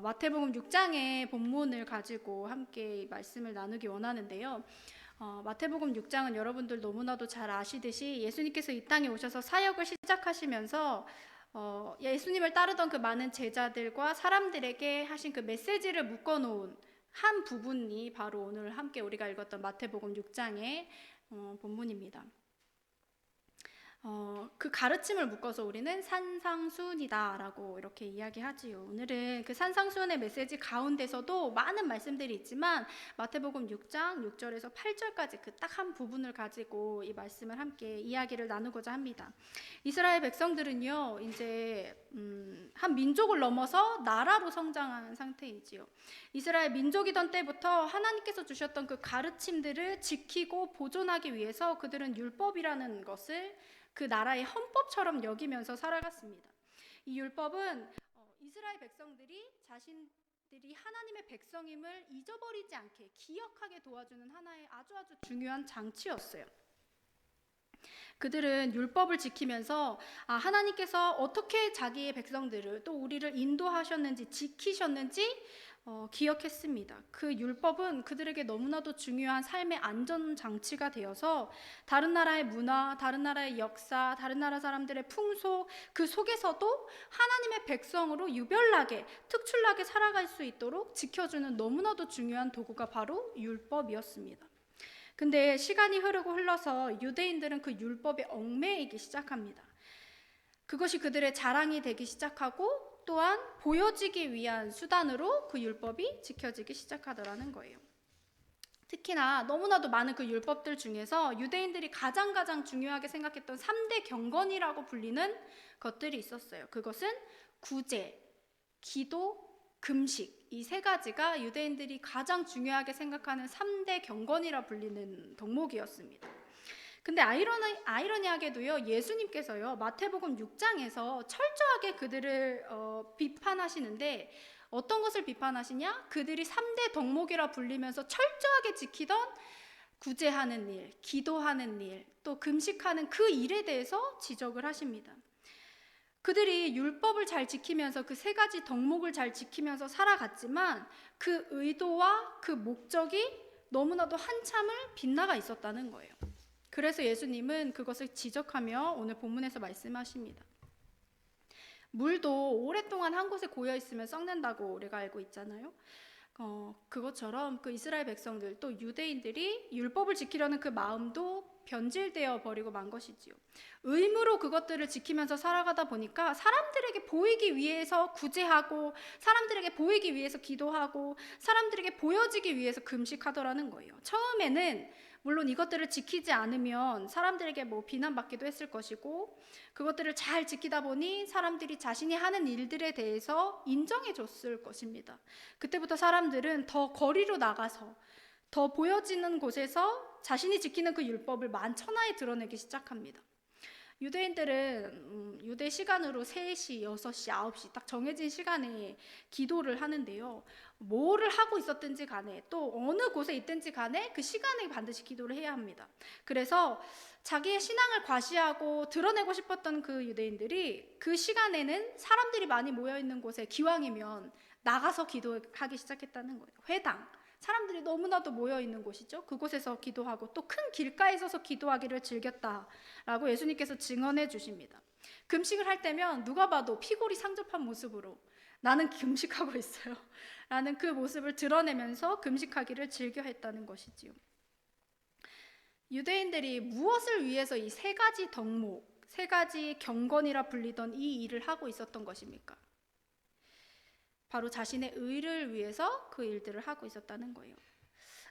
마태복음 6장의 본문을 가지고 함께 말씀을 나누기 원하는데요. 마태복음 6장은 여러분들 너무나도 잘 아시듯이 예수님께서 이 땅에 오셔서 사역을 시작하시면서 예수님을 따르던 그 많은 제자들과 사람들에게 하신 그 메시지를 묶어놓은 한 부분이 바로 오늘 함께 우리가 읽었던 마태복음 6장의 본문입니다. 그 가르침을 묶어서 우리는 산상수훈이다라고 이렇게 이야기하지요. 오늘은 그 산상수훈의 메시지 가운데서도 많은 말씀들이 있지만 마태복음 6장 6절에서 8절까지 그 딱 한 부분을 가지고 이 말씀을 함께 이야기를 나누고자 합니다. 이스라엘 백성들은요, 이제 한 민족을 넘어서 나라로 성장한 상태이지요. 이스라엘 민족이던 때부터 하나님께서 주셨던 그 가르침들을 지키고 보존하기 위해서 그들은 율법이라는 것을 그 나라의 헌법처럼 여기면서 살아갔습니다. 이 율법은 이스라엘 백성들이 자신들이 하나님의 백성임을 잊어버리지 않게 기억하게 도와주는 하나의 아주 중요한 장치였어요. 그들은 율법을 지키면서 하나님께서 어떻게 자기의 백성들을 또 우리를 인도하셨는지 지키셨는지 기억했습니다. 그 율법은 그들에게 너무나도 중요한 삶의 안전장치가 되어서 다른 나라의 문화, 다른 나라의 역사, 다른 나라 사람들의 풍속, 그 속에서도 하나님의 백성으로 유별나게 특출나게 살아갈 수 있도록 지켜주는 너무나도 중요한 도구가 바로 율법이었습니다. 근데 시간이 흘러서 유대인들은 그 율법에 얽매이기 시작합니다. 그것이 그들의 자랑이 되기 시작하고 또한 보여지기 위한 수단으로 그 율법이 지켜지기 시작하더라는 거예요. 특히나 너무나도 많은 그 율법들 중에서 유대인들이 가장 중요하게 생각했던 3대 경건이라고 불리는 것들이 있었어요. 그것은 구제, 기도, 금식, 이 세 가지가 유대인들이 가장 중요하게 생각하는 3대 경건이라 불리는 덕목이었습니다. 근데 아이러니하게도요, 예수님께서요 마태복음 6장에서 철저하게 그들을 비판하시는데 어떤 것을 비판하시냐? 그들이 3대 덕목이라 불리면서 철저하게 지키던 구제하는 일, 기도하는 일, 또 금식하는 그 일에 대해서 지적을 하십니다. 그들이 율법을 잘 지키면서 그 세 가지 덕목을 잘 지키면서 살아갔지만 그 의도와 그 목적이 너무나도 한참을 빗나가 있었다는 거예요. 그래서 예수님은 그것을 지적하며 오늘 본문에서 말씀하십니다. 물도 오랫동안 한 곳에 고여 있으면 썩는다고 우리가 알고 있잖아요. 그것처럼 그 이스라엘 백성들 또 유대인들이 율법을 지키려는 그 마음도 변질되어 버리고 만 것이지요. 의무로 그것들을 지키면서 살아가다 보니까 사람들에게 보이기 위해서 구제하고 사람들에게 보이기 위해서 기도하고 사람들에게 보여지기 위해서 금식하더라는 거예요. 처음에는 물론 이것들을 지키지 않으면 사람들에게 비난받기도 했을 것이고 그것들을 잘 지키다 보니 사람들이 자신이 하는 일들에 대해서 인정해 줬을 것입니다. 그때부터 사람들은 더 거리로 나가서 더 보여지는 곳에서 자신이 지키는 그 율법을 만천하에 드러내기 시작합니다. 유대인들은 유대 시간으로 3시, 6시, 9시 딱 정해진 시간에 기도를 하는데요. 뭐를 하고 있었든지 간에 또 어느 곳에 있든지 간에 그 시간에 반드시 기도를 해야 합니다. 그래서 자기의 신앙을 과시하고 드러내고 싶었던 그 유대인들이 그 시간에는 사람들이 많이 모여있는 곳에 기왕이면 나가서 기도하기 시작했다는 거예요. 회당, 사람들이 너무나도 모여있는 곳이죠. 그곳에서 기도하고 또 큰 길가에 서서 기도하기를 즐겼다라고 예수님께서 증언해 주십니다. 금식을 할 때면 누가 봐도 피골이 상접한 모습으로 나는 금식하고 있어요 라는 그 모습을 드러내면서 금식하기를 즐겨했다는 것이지요. 유대인들이 무엇을 위해서 이 3가지 덕목, 3가지 경건이라 불리던 이 일을 하고 있었던 것입니까? 바로 자신의 의를 위해서 그 일들을 하고 있었다는 거예요.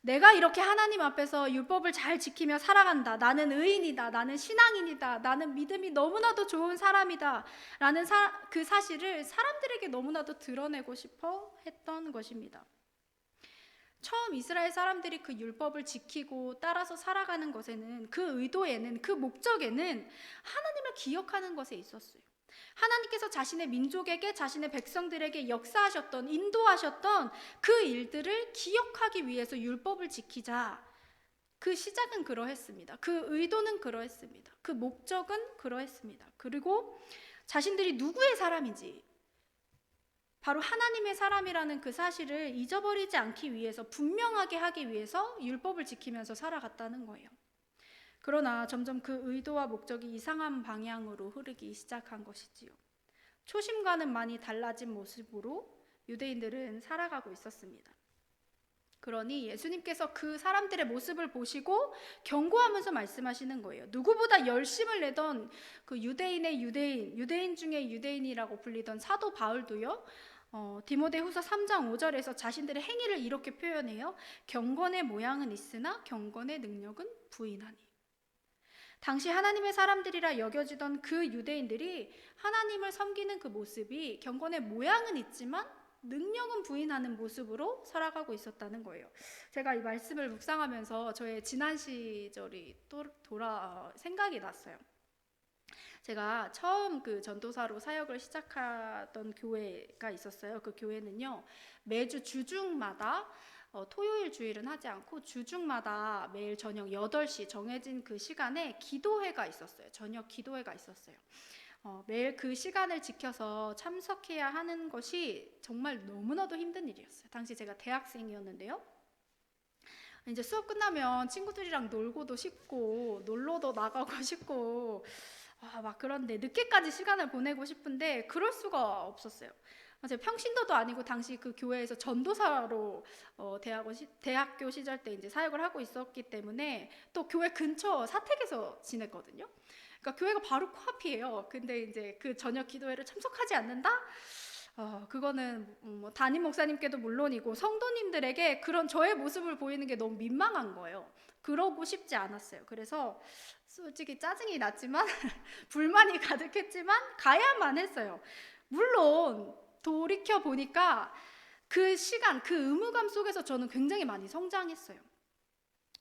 내가 이렇게 하나님 앞에서 율법을 잘 지키며 살아간다. 나는 의인이다. 나는 신앙인이다. 나는 믿음이 너무나도 좋은 사람이다. 라는 그 사실을 사람들에게 너무나도 드러내고 싶어 했던 것입니다. 처음 이스라엘 사람들이 그 율법을 지키고 따라서 살아가는 것에는 그 의도에는 그 목적에는 하나님을 기억하는 것에 있었어요. 하나님께서 자신의 민족에게 자신의 백성들에게 역사하셨던 인도하셨던 그 일들을 기억하기 위해서 율법을 지키자. 그 시작은 그러했습니다. 그 의도는 그러했습니다. 그 목적은 그러했습니다. 그리고 자신들이 누구의 사람인지 바로 하나님의 사람이라는 그 사실을 잊어버리지 않기 위해서, 분명하게 하기 위해서 율법을 지키면서 살아갔다는 거예요. 그러나 점점 그 의도와 목적이 이상한 방향으로 흐르기 시작한 것이지요. 초심과는 많이 달라진 모습으로 유대인들은 살아가고 있었습니다. 그러니 예수님께서 그 사람들의 모습을 보시고 경고하면서 말씀하시는 거예요. 누구보다 열심을 내던 그 유대인의 유대인 중에 유대인이라고 불리던 사도 바울도요, 디모데후서 3장 5절에서 자신들의 행위를 이렇게 표현해요. 경건의 모양은 있으나 경건의 능력은 부인하니. 당시 하나님의 사람들이라 여겨지던 그 유대인들이 하나님을 섬기는 그 모습이 경건의 모양은 있지만 능력은 부인하는 모습으로 살아가고 있었다는 거예요. 제가 이 말씀을 묵상하면서 저의 지난 시절이 생각이 났어요. 제가 처음 그 전도사로 사역을 시작하던 교회가 있었어요. 그 교회는요, 매주 주중마다 토요일 주일은 하지 않고 주중마다 매일 저녁 8시 정해진 그 시간에 기도회가 있었어요. 저녁 기도회가 있었어요. 매일 그 시간을 지켜서 참석해야 하는 것이 정말 너무나도 힘든 일이었어요. 당시 제가 대학생이었는데요. 이제 수업 끝나면 친구들이랑 놀고도 싶고 놀러도 나가고 싶고 막 그런데 늦게까지 시간을 보내고 싶은데 그럴 수가 없었어요. 제가 평신도도 아니고 당시 그 교회에서 전도사로 대학교 시절 때 이제 사역을 하고 있었기 때문에 또 교회 근처 사택에서 지냈거든요. 그러니까 교회가 바로 코앞이에요. 근데 이제 그 저녁 기도회를 참석하지 않는다? 그거는 담임 목사님께도 물론이고 성도님들에게 그런 저의 모습을 보이는 게 너무 민망한 거예요. 그러고 싶지 않았어요. 그래서 솔직히 짜증이 났지만 불만이 가득했지만 가야만 했어요. 물론 돌이켜 보니까 그 시간, 그 의무감 속에서 저는 굉장히 많이 성장했어요.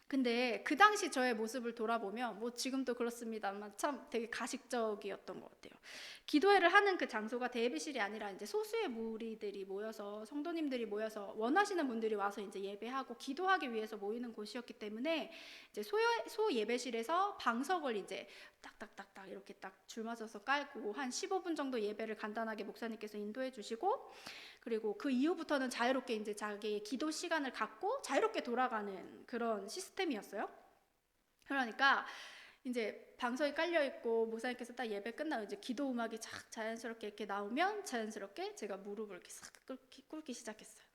근데 그 당시 저의 모습을 돌아보면 뭐 지금도 그렇습니다만 참 되게 가식적이었던 것 같아요. 기도회를 하는 그 장소가 대회실이 아니라 이제 소수의 무리들이 모여서 성도님들이 모여서 원하시는 분들이 와서 이제 예배하고 기도하기 위해서 모이는 곳이었기 때문에 이제 소 예배실에서 방석을 이제 딱딱딱딱 이렇게 딱 줄 맞춰서 깔고 한 15분 정도 예배를 간단하게 목사님께서 인도해 주시고 그리고 그 이후부터는 자유롭게 이제 자기의 기도 시간을 갖고 자유롭게 돌아가는 그런 시스템이었어요. 그러니까 이제 방석이 깔려 있고 목사님께서 딱 예배 끝나고 이제 기도 음악이 착 자연스럽게 이렇게 나오면 자연스럽게 제가 무릎을 이렇게 싹 꿇기 시작했어요.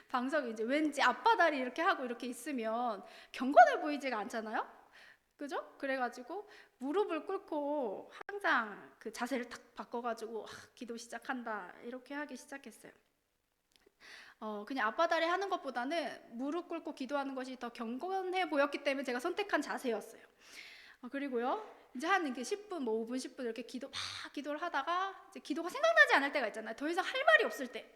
방석이 이제 왠지 앞바다리 이렇게 하고 이렇게 있으면 경건해 보이지가 않잖아요. 그죠? 그래가지고 무릎을 꿇고 항상 그 자세를 탁 바꿔가지고 기도 시작한다 이렇게 하기 시작했어요. 그냥 앞바다리 하는 것보다는 무릎 꿇고 기도하는 것이 더 경건해 보였기 때문에 제가 선택한 자세였어요. 그리고요 이제 한 10분, 뭐 5분, 10분 이렇게 기도를 하다가 이제 기도가 생각나지 않을 때가 있잖아요. 더 이상 할 말이 없을 때.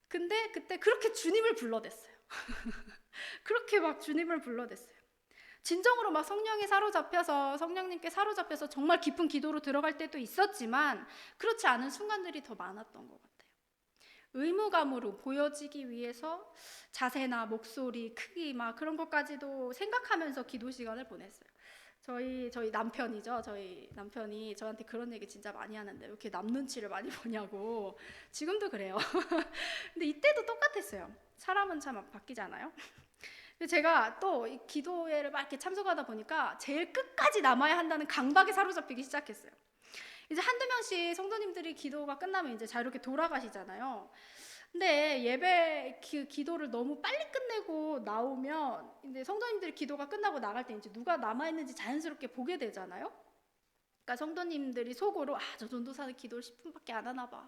근데 그때 그렇게 주님을 불러댔어요. 그렇게 막 주님을 불러댔어요. 진정으로 막 성령님께 사로잡혀서 정말 깊은 기도로 들어갈 때도 있었지만 그렇지 않은 순간들이 더 많았던 것 같아요. 의무감으로 보여지기 위해서 자세나 목소리, 크기 막 그런 것까지도 생각하면서 기도 시간을 보냈어요. 저희 남편이죠. 저희 남편이 저한테 그런 얘기 진짜 많이 하는데 왜 이렇게 남 눈치를 많이 보냐고. 지금도 그래요. 근데 이때도 똑같았어요. 사람은 참 바뀌잖아요. 제가 또 이 기도회를 막 이렇게 참석하다 보니까 제일 끝까지 남아야 한다는 강박에 사로잡히기 시작했어요. 이제 한두 명씩 성도님들이 기도가 끝나면 이제 자유롭게 돌아가시잖아요. 근데 예배 기도를 너무 빨리 끝내고 나오면 이제 성도님들이 기도가 끝나고 나갈 때 이제 누가 남아 있는지 자연스럽게 보게 되잖아요. 그러니까 성도님들이 속으로 저 전도사는 기도를 10분밖에 안 하나 봐.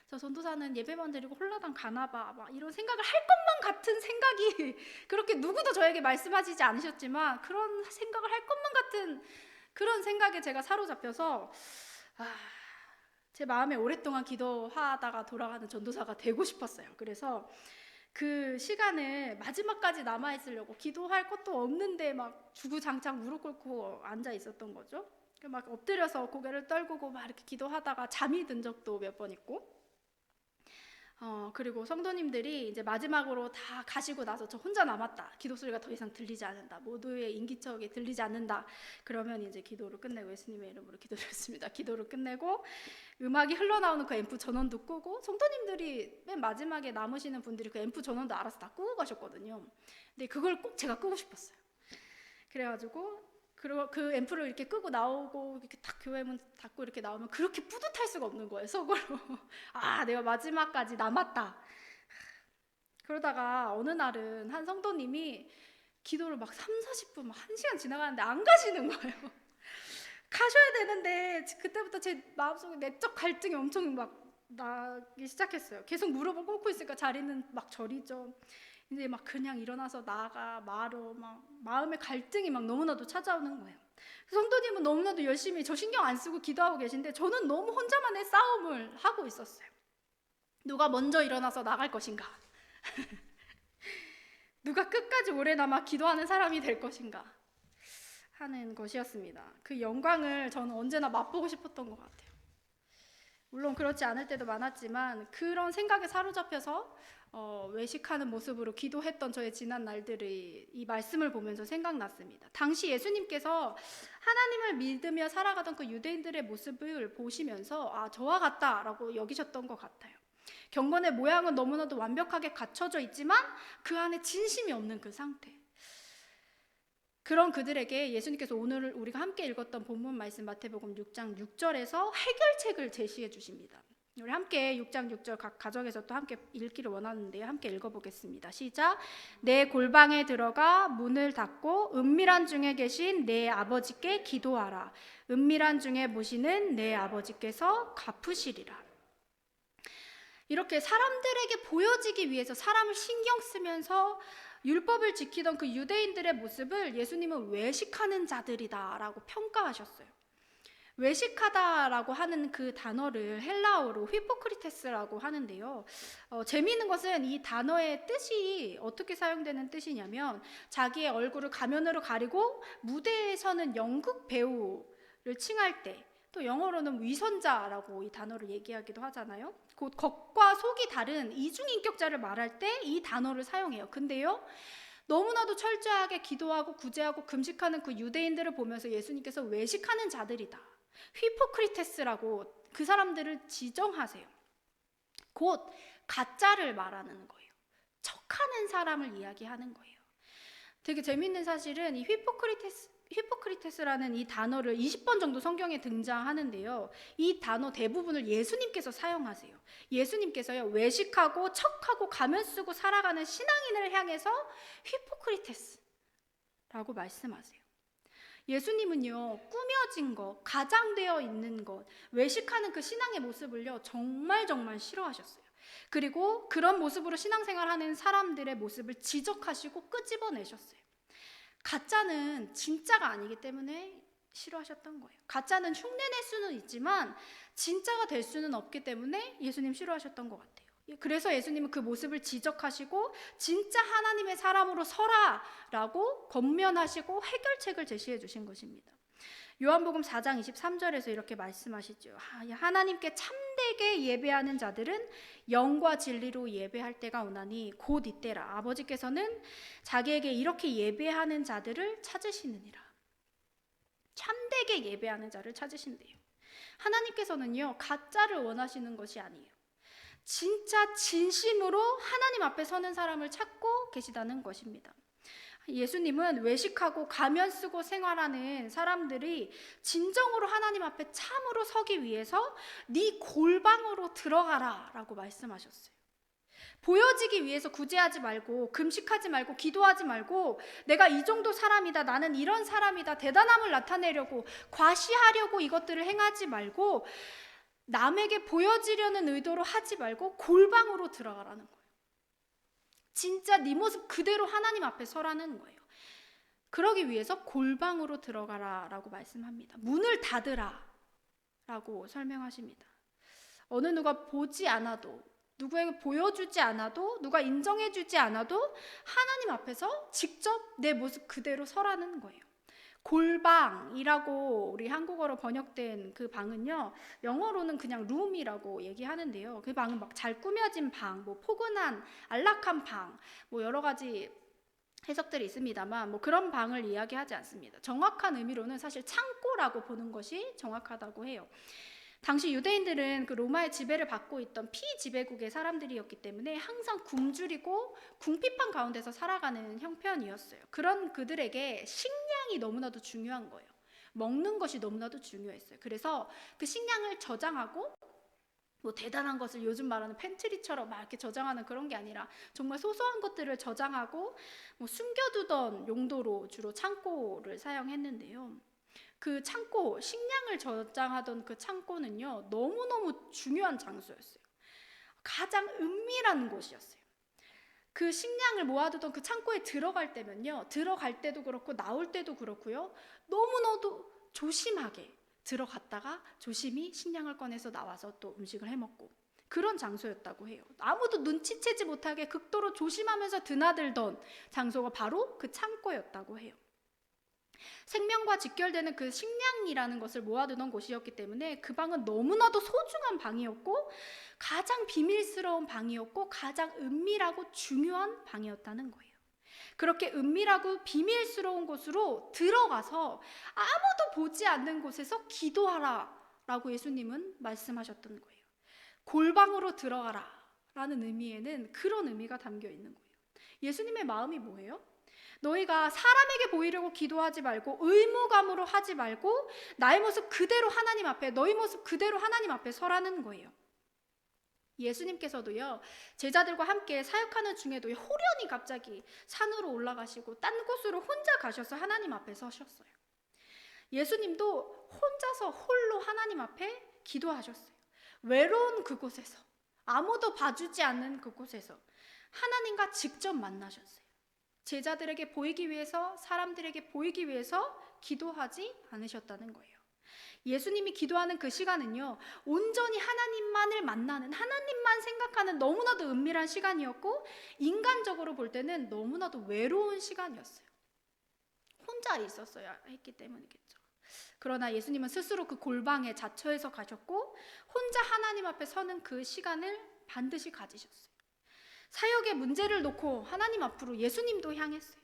저 전도사는 예배만 드리고 홀라당 가나 봐. 막 이런 생각을 할 것만 같은 생각이 그렇게 누구도 저에게 말씀하시지 않으셨지만 그런 생각을 할 것만 같은 그런 생각에 제가 사로잡혀서 제 마음에 오랫동안 기도하다가 돌아가는 전도사가 되고 싶었어요. 그래서 그 시간을 마지막까지 남아있으려고 기도할 것도 없는데 막 주구장창 무릎 꿇고 앉아 있었던 거죠. 막 엎드려서 고개를 떨구고 막 이렇게 기도하다가 잠이 든 적도 몇 번 있고 그리고 성도님들이 이제 마지막으로 다 가시고 나서 저 혼자 남았다. 기도 소리가 더 이상 들리지 않는다. 모두의 인기척이 들리지 않는다. 그러면 이제 기도를 끝내고 예수님의 이름으로 기도드렸습니다. 기도를 끝내고 음악이 흘러나오는 그 앰프 전원도 끄고 성도님들이 맨 마지막에 남으시는 분들이 그 앰프 전원도 알아서 다 끄고 가셨거든요. 근데 그걸 꼭 제가 끄고 싶었어요. 그래가지고 그리고 그 앰프를 이렇게 끄고 나오고 이렇게 딱 교회 문 닫고 이렇게 나오면 그렇게 뿌듯할 수가 없는 거예요, 속으로. 아, 내가 마지막까지 남았다. 그러다가 어느 날은 한 성도님이 기도를 막 30-40분, 막 1시간 지나가는데 안 가시는 거예요. 가셔야 되는데 그때부터 제 마음속에 내적 갈등이 엄청 막 나기 시작했어요. 계속 무릎을 꿇고 있으니까 자리는 막 저리죠. 이제 막 그냥 일어나서 나가 말어 막 마음의 갈등이 막 너무나도 찾아오는 거예요. 성도님은 너무나도 열심히 저 신경 안 쓰고 기도하고 계신데 저는 너무 혼자만의 싸움을 하고 있었어요. 누가 먼저 일어나서 나갈 것인가? 누가 끝까지 오래 남아 기도하는 사람이 될 것인가? 하는 것이었습니다. 그 영광을 저는 언제나 맛보고 싶었던 것 같아요. 물론 그렇지 않을 때도 많았지만 그런 생각에 사로잡혀서 외식하는 모습으로 기도했던 저의 지난 날들이 이 말씀을 보면서 생각났습니다. 당시 예수님께서 하나님을 믿으며 살아가던 그 유대인들의 모습을 보시면서 아, 저와 같다라고 여기셨던 것 같아요. 경건의 모양은 너무나도 완벽하게 갖춰져 있지만 그 안에 진심이 없는 그 상태. 그런 그들에게 예수님께서 오늘 우리가 함께 읽었던 본문 말씀 마태복음 6장 6절에서 해결책을 제시해 주십니다. 우리 함께 6장 6절 각 가정에서 또 함께 읽기를 원하는데요. 함께 읽어보겠습니다. 시작. 내 골방에 들어가 문을 닫고 은밀한 중에 계신 내 아버지께 기도하라. 은밀한 중에 보시는 내 아버지께서 갚으시리라. 이렇게 사람들에게 보여지기 위해서 사람을 신경 쓰면서 율법을 지키던 그 유대인들의 모습을 예수님은 외식하는 자들이다라고 평가하셨어요. 외식하다라고 하는 그 단어를 헬라어로 휘포크리테스라고 하는데요. 재미있는 것은 이 단어의 뜻이 어떻게 사용되는 뜻이냐면 자기의 얼굴을 가면으로 가리고 무대에 서는 연극 배우를 칭할 때 또 영어로는 위선자라고 이 단어를 얘기하기도 하잖아요. 곧 겉과 속이 다른 이중인격자를 말할 때 이 단어를 사용해요. 근데요, 너무나도 철저하게 기도하고 구제하고 금식하는 그 유대인들을 보면서 예수님께서 외식하는 자들이다, 휘포크리테스라고 그 사람들을 지정하세요. 곧 가짜를 말하는 거예요. 척하는 사람을 이야기하는 거예요. 되게 재밌는 사실은 이 휘포크리테스라는 이 단어를 20번 정도 성경에 등장하는데요. 이 단어 대부분을 예수님께서 사용하세요. 예수님께서요, 외식하고 척하고 가면 쓰고 살아가는 신앙인을 향해서 휘포크리테스라고 말씀하세요. 예수님은요, 꾸며진 것, 가장되어 있는 것, 외식하는 그 신앙의 모습을요, 정말 싫어하셨어요. 그리고 그런 모습으로 신앙생활하는 사람들의 모습을 지적하시고 끄집어내셨어요. 가짜는 진짜가 아니기 때문에 싫어하셨던 거예요. 가짜는 흉내낼 수는 있지만 진짜가 될 수는 없기 때문에 예수님 싫어하셨던 것 같아요. 그래서 예수님은 그 모습을 지적하시고 진짜 하나님의 사람으로 서라라고 권면하시고 해결책을 제시해 주신 것입니다. 요한복음 4장 23절에서 이렇게 말씀하시죠. 하나님께 참되게 예배하는 자들은 영과 진리로 예배할 때가 오나니 곧 이때라. 아버지께서는 자기에게 이렇게 예배하는 자들을 찾으시느니라. 참되게 예배하는 자를 찾으신대요. 하나님께서는요, 가짜를 원하시는 것이 아니에요. 진짜 진심으로 하나님 앞에 서는 사람을 찾고 계시다는 것입니다. 예수님은 외식하고 가면 쓰고 생활하는 사람들이 진정으로 하나님 앞에 참으로 서기 위해서 네 골방으로 들어가라 라고 말씀하셨어요. 보여지기 위해서 구제하지 말고 금식하지 말고 기도하지 말고 내가 이 정도 사람이다, 나는 이런 사람이다, 대단함을 나타내려고 과시하려고 이것들을 행하지 말고 남에게 보여지려는 의도로 하지 말고 골방으로 들어가라는 거예요. 진짜 네 모습 그대로 하나님 앞에 서라는 거예요. 그러기 위해서 골방으로 들어가라 라고 말씀합니다. 문을 닫으라 라고 설명하십니다. 어느 누가 보지 않아도, 누구에게 보여주지 않아도, 누가 인정해주지 않아도 하나님 앞에서 직접 내 모습 그대로 서라는 거예요. 골방이라고 우리 한국어로 번역된 그 방은요, 영어로는 그냥 룸이라고 얘기하는데요. 그 방은 막 잘 꾸며진 방, 뭐 포근한 안락한 방, 뭐 여러 가지 해석들이 있습니다만 뭐 그런 방을 이야기하지 않습니다. 정확한 의미로는 사실 창고라고 보는 것이 정확하다고 해요. 당시 유대인들은 그 로마의 지배를 받고 있던 피지배국의 사람들이었기 때문에 항상 굶주리고 궁핍한 가운데서 살아가는 형편이었어요. 그런 그들에게 식량이 너무나도 중요한 거예요. 먹는 것이 너무나도 중요했어요. 그래서 그 식량을 저장하고 뭐 대단한 것을 요즘 말하는 팬트리처럼 막 이렇게 저장하는 그런 게 아니라 정말 소소한 것들을 저장하고 뭐 숨겨두던 용도로 주로 창고를 사용했는데요. 그 창고, 식량을 저장하던 그 창고는요, 너무너무 중요한 장소였어요. 가장 은밀한 곳이었어요. 그 식량을 모아두던 그 창고에 들어갈 때면요, 들어갈 때도 그렇고 나올 때도 그렇고요, 너무나도 조심하게 들어갔다가 조심히 식량을 꺼내서 나와서 또 음식을 해먹고 그런 장소였다고 해요. 아무도 눈치채지 못하게 극도로 조심하면서 드나들던 장소가 바로 그 창고였다고 해요. 생명과 직결되는 그 식량이라는 것을 모아두던 곳이었기 때문에 그 방은 너무나도 소중한 방이었고 가장 비밀스러운 방이었고 가장 은밀하고 중요한 방이었다는 거예요. 그렇게 은밀하고 비밀스러운 곳으로 들어가서 아무도 보지 않는 곳에서 기도하라 라고 예수님은 말씀하셨던 거예요. 골방으로 들어가라 라는 의미에는 그런 의미가 담겨 있는 거예요. 예수님의 마음이 뭐예요? 너희가 사람에게 보이려고 기도하지 말고 의무감으로 하지 말고 나의 모습 그대로 하나님 앞에, 너희 모습 그대로 하나님 앞에 서라는 거예요. 예수님께서도요, 제자들과 함께 사역하는 중에도 호련히 갑자기 산으로 올라가시고 딴 곳으로 혼자 가셔서 하나님 앞에 서셨어요. 예수님도 혼자서 홀로 하나님 앞에 기도하셨어요. 외로운 그곳에서, 아무도 봐주지 않는 그곳에서 하나님과 직접 만나셨어요. 제자들에게 보이기 위해서, 사람들에게 보이기 위해서 기도하지 않으셨다는 거예요. 예수님이 기도하는 그 시간은요, 온전히 하나님만을 만나는, 하나님만 생각하는 너무나도 은밀한 시간이었고 인간적으로 볼 때는 너무나도 외로운 시간이었어요. 혼자 있었어야 했기 때문이겠죠. 그러나 예수님은 스스로 그 골방에 자처해서 가셨고 혼자 하나님 앞에 서는 그 시간을 반드시 가지셨어요. 사역의 문제를 놓고 하나님 앞으로 예수님도 향했어요.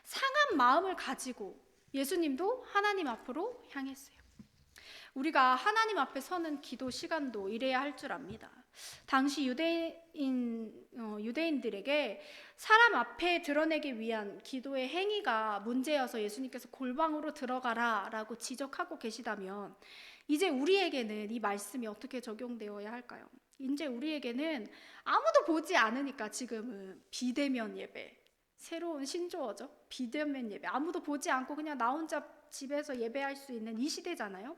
상한 마음을 가지고 예수님도 하나님 앞으로 향했어요. 우리가 하나님 앞에 서는 기도 시간도 이래야 할 줄 압니다. 당시 유대인들에게 사람 앞에 드러내기 위한 기도의 행위가 문제여서 예수님께서 골방으로 들어가라 라고 지적하고 계시다면 이제 우리에게는 이 말씀이 어떻게 적용되어야 할까요? 이제 우리에게는 아무도 보지 않으니까 지금은 비대면 예배, 새로운 신조어죠. 비대면 예배. 아무도 보지 않고 그냥 나 혼자 집에서 예배할 수 있는 이 시대잖아요.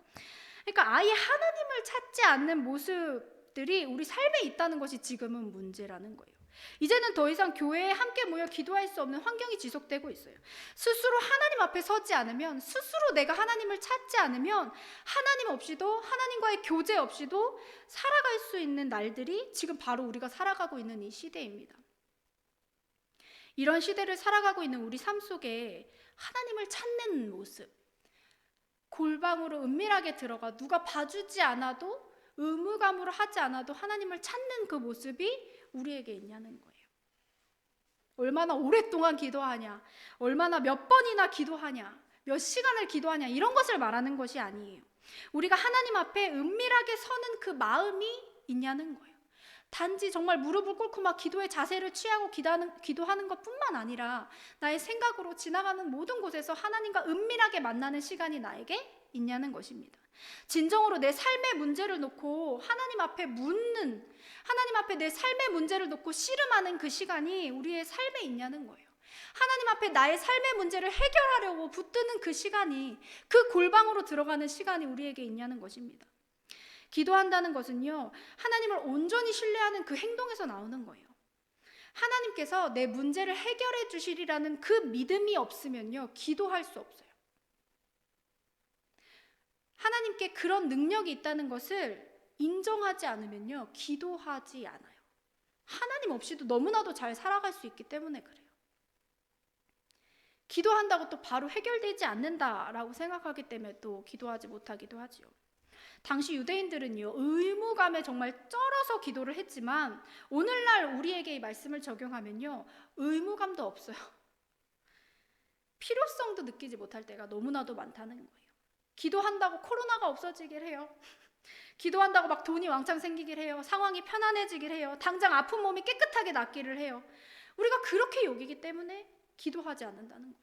그러니까 아예 하나님을 찾지 않는 모습들이 우리 삶에 있다는 것이 지금은 문제라는 거예요. 이제는 더 이상 교회에 함께 모여 기도할 수 없는 환경이 지속되고 있어요. 스스로 하나님 앞에 서지 않으면, 스스로 내가 하나님을 찾지 않으면 하나님 없이도, 하나님과의 교제 없이도 살아갈 수 있는 날들이 지금 바로 우리가 살아가고 있는 이 시대입니다. 이런 시대를 살아가고 있는 우리 삶 속에 하나님을 찾는 모습, 골방으로 은밀하게 들어가 누가 봐주지 않아도, 의무감으로 하지 않아도 하나님을 찾는 그 모습이 우리에게 있냐는 거예요. 얼마나 오랫동안 기도하냐, 얼마나 몇 번이나 기도하냐, 몇 시간을 기도하냐, 이런 것을 말하는 것이 아니에요. 우리가 하나님 앞에 은밀하게 서는 그 마음이 있냐는 거예요. 단지 정말 무릎을 꿇고 막 기도의 자세를 취하고 기도하는 것뿐만 아니라 나의 생각으로 지나가는 모든 곳에서 하나님과 은밀하게 만나는 시간이 나에게 있냐는 것입니다. 진정으로 내 삶의 문제를 놓고 하나님 앞에 묻는, 하나님 앞에 내 삶의 문제를 놓고 씨름하는 그 시간이 우리의 삶에 있냐는 거예요. 하나님 앞에 나의 삶의 문제를 해결하려고 붙드는 그 시간이, 그 골방으로 들어가는 시간이 우리에게 있냐는 것입니다. 기도한다는 것은요, 하나님을 온전히 신뢰하는 그 행동에서 나오는 거예요. 하나님께서 내 문제를 해결해 주시리라는 그 믿음이 없으면요, 기도할 수 없어요. 하나님께 그런 능력이 있다는 것을 인정하지 않으면요, 기도하지 않아요. 하나님 없이도 너무나도 잘 살아갈 수 있기 때문에 그래요. 기도한다고 또 바로 해결되지 않는다라고 생각하기 때문에 또 기도하지 못하기도 하지요. 당시 유대인들은요, 의무감에 정말 쩔어서 기도를 했지만 오늘날 우리에게 이 말씀을 적용하면요, 의무감도 없어요. 필요성도 느끼지 못할 때가 너무나도 많다는 거예요. 기도한다고 코로나가 없어지길 해요. 기도한다고 막 돈이 왕창 생기길 해요. 상황이 편안해지길 해요. 당장 아픈 몸이 깨끗하게 낫기를 해요. 우리가 그렇게 여기기 때문에 기도하지 않는다는 거예요.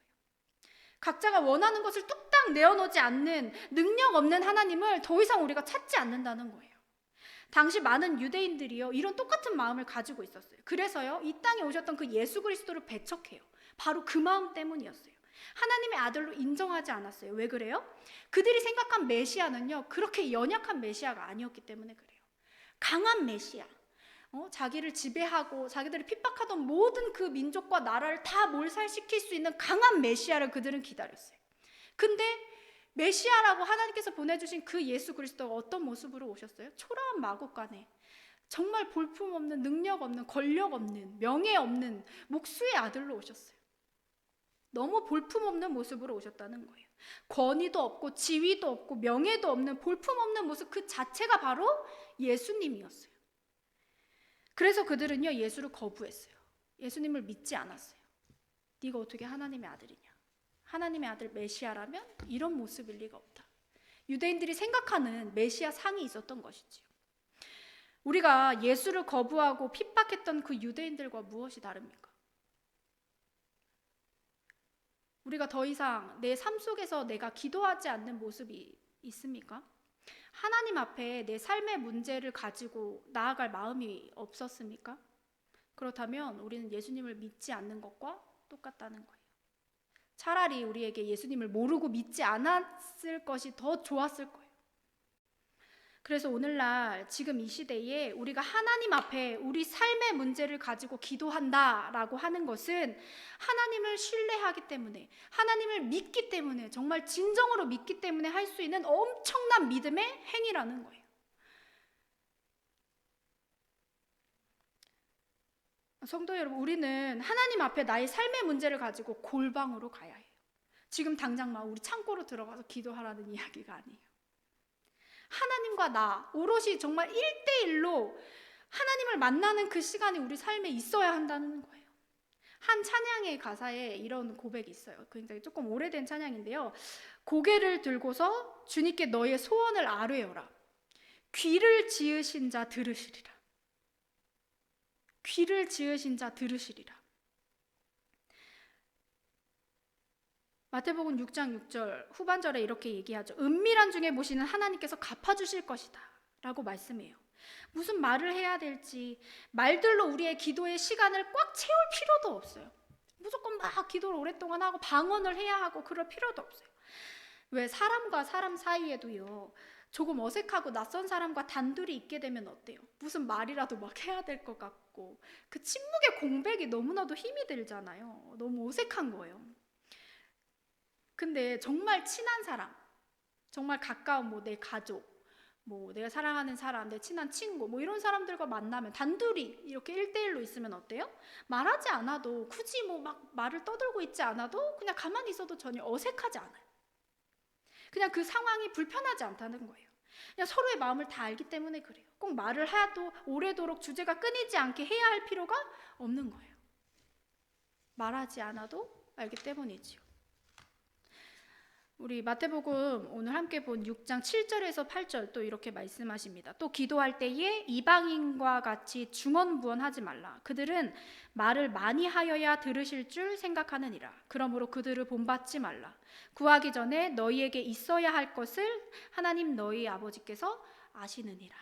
각자가 원하는 것을 뚝딱 내어놓지 않는 능력 없는 하나님을 더 이상 우리가 찾지 않는다는 거예요. 당시 많은 유대인들이요, 이런 똑같은 마음을 가지고 있었어요. 그래서요, 이 땅에 오셨던 그 예수 그리스도를 배척해요. 바로 그 마음 때문이었어요. 하나님의 아들로 인정하지 않았어요. 왜 그래요? 그들이 생각한 메시아는요, 그렇게 연약한 메시아가 아니었기 때문에 그래요. 강한 메시아, 자기를 지배하고 자기들을 핍박하던 모든 그 민족과 나라를 다 몰살시킬 수 있는 강한 메시아를 그들은 기다렸어요. 근데 메시아라고 하나님께서 보내주신 그 예수 그리스도가 어떤 모습으로 오셨어요? 초라한 마구간에 정말 볼품없는, 능력 없는, 권력 없는, 명예 없는 목수의 아들로 오셨어요. 너무 볼품없는 모습으로 오셨다는 거예요. 권위도 없고 지위도 없고 명예도 없는 볼품없는 모습 그 자체가 바로 예수님이었어요. 그래서 그들은요, 예수를 거부했어요. 예수님을 믿지 않았어요. 네가 어떻게 하나님의 아들이냐? 하나님의 아들 메시아라면 이런 모습일 리가 없다. 유대인들이 생각하는 메시아 상이 있었던 것이지요. 우리가 예수를 거부하고 핍박했던 그 유대인들과 무엇이 다릅니까? 우리가 더 이상 내 삶 속에서 내가 기도하지 않는 모습이 있습니까? 하나님 앞에 내 삶의 문제를 가지고 나아갈 마음이 없었습니까? 그렇다면 우리는 예수님을 믿지 않는 것과 똑같다는 거예요. 차라리 우리에게 예수님을 모르고 믿지 않았을 것이 더 좋았을 거예요. 그래서 오늘날 지금 이 시대에 우리가 하나님 앞에 우리 삶의 문제를 가지고 기도한다라고 하는 것은 하나님을 신뢰하기 때문에, 하나님을 믿기 때문에, 정말 진정으로 믿기 때문에 할 수 있는 엄청난 믿음의 행위라는 거예요. 성도 여러분, 우리는 하나님 앞에 나의 삶의 문제를 가지고 골방으로 가야 해요. 지금 당장 막 우리 창고로 들어가서 기도하라는 이야기가 아니에요. 하나님과 나 오롯이 정말 1대1로 하나님을 만나는 그 시간이 우리 삶에 있어야 한다는 거예요. 한 찬양의 가사에 이런 고백이 있어요. 굉장히 조금 오래된 찬양인데요. 고개를 들고서 주님께 너의 소원을 아뢰어라. 귀를 지으신 자 들으시리라. 귀를 지으신 자 들으시리라. 마태복음 6장 6절 후반절에 이렇게 얘기하죠. 은밀한 중에 보시는 하나님께서 갚아주실 것이다 라고 말씀해요. 무슨 말을 해야 될지, 말들로 우리의 기도의 시간을 꽉 채울 필요도 없어요. 무조건 막 기도를 오랫동안 하고 방언을 해야 하고 그럴 필요도 없어요. 왜 사람과 사람 사이에도요, 조금 어색하고 낯선 사람과 단둘이 있게 되면 어때요? 무슨 말이라도 막 해야 될 것 같고 그 침묵의 공백이 너무나도 힘이 들잖아요. 너무 어색한 거예요. 근데 정말 친한 사람, 정말 가까운 내 가족, 내가 사랑하는 사람, 내 친한 친구, 이런 사람들과 만나면 단둘이 이렇게 1대1로 있으면 어때요? 말하지 않아도, 굳이 막 말을 떠들고 있지 않아도 그냥 가만히 있어도 전혀 어색하지 않아요. 그냥 그 상황이 불편하지 않다는 거예요. 그냥 서로의 마음을 다 알기 때문에 그래요. 꼭 말을 해도 오래도록 주제가 끊이지 않게 해야 할 필요가 없는 거예요. 말하지 않아도 알기 때문이지요. 우리 마태복음 오늘 함께 본 6장 7절에서 8절 또 이렇게 말씀하십니다. 또 기도할 때에 이방인과 같이 중언부언하지 말라. 그들은 말을 많이 하여야 들으실 줄 생각하느니라. 그러므로 그들을 본받지 말라. 구하기 전에 너희에게 있어야 할 것을 하나님 너희 아버지께서 아시느니라.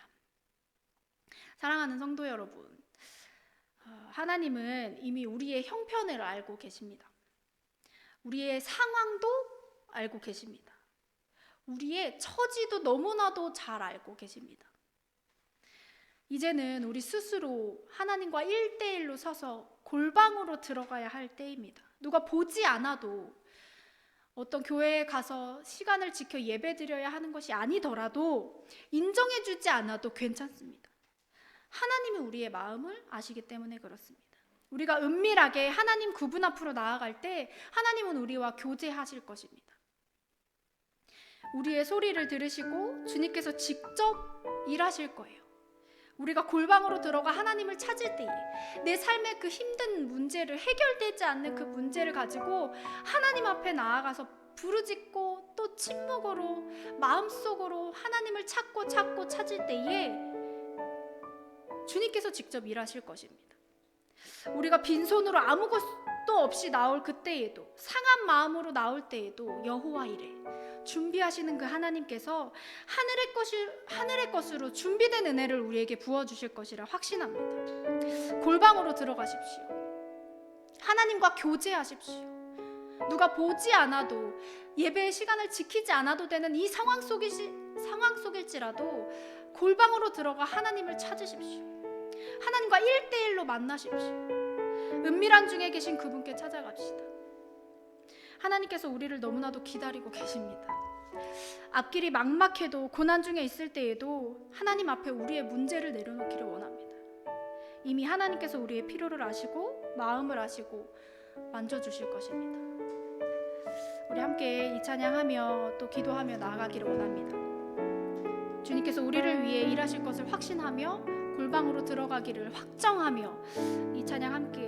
사랑하는 성도 여러분, 하나님은 이미 우리의 형편을 알고 계십니다. 우리의 상황도 알고 계십니다. 우리의 처지도 너무나도 잘 알고 계십니다. 이제는 우리 스스로 하나님과 1대1로 서서 골방으로 들어가야 할 때입니다. 누가 보지 않아도, 어떤 교회에 가서 시간을 지켜 예배드려야 하는 것이 아니더라도, 인정해주지 않아도 괜찮습니다. 하나님이 우리의 마음을 아시기 때문에 그렇습니다. 우리가 은밀하게 하나님 그분 앞으로 나아갈 때 하나님은 우리와 교제하실 것입니다. 우리의 소리를 들으시고 주님께서 직접 일하실 거예요. 우리가 골방으로 들어가 하나님을 찾을 때에 내 삶의 그 힘든 문제를, 해결되지 않는 그 문제를 가지고 하나님 앞에 나아가서 부르짖고 또 침묵으로 마음속으로 하나님을 찾고 찾을 때에 주님께서 직접 일하실 것입니다. 우리가 빈손으로 아무것도 없이 나올 그때에도, 상한 마음으로 나올 때에도 여호와 이레 준비하시는 그 하나님께서 하늘의 것으로 준비된 은혜를 우리에게 부어주실 것이라 확신합니다. 골방으로 들어가십시오. 하나님과 교제하십시오. 누가 보지 않아도, 예배의 시간을 지키지 않아도 되는 이 상황 속일지라도 골방으로 들어가 하나님을 찾으십시오. 하나님과 1대1로 만나십시오. 은밀한 중에 계신 그분께 찾아갑시다. 하나님께서 우리를 너무나도 기다리고 계십니다. 앞길이 막막해도, 고난 중에 있을 때에도 하나님 앞에 우리의 문제를 내려놓기를 원합니다. 이미 하나님께서 우리의 필요를 아시고 마음을 아시고 만져주실 것입니다. 우리 함께 이 찬양하며 또 기도하며 나아가기를 원합니다. 주님께서 우리를 위해 일하실 것을 확신하며 골방으로 들어가기를 확정하며 이 찬양 함께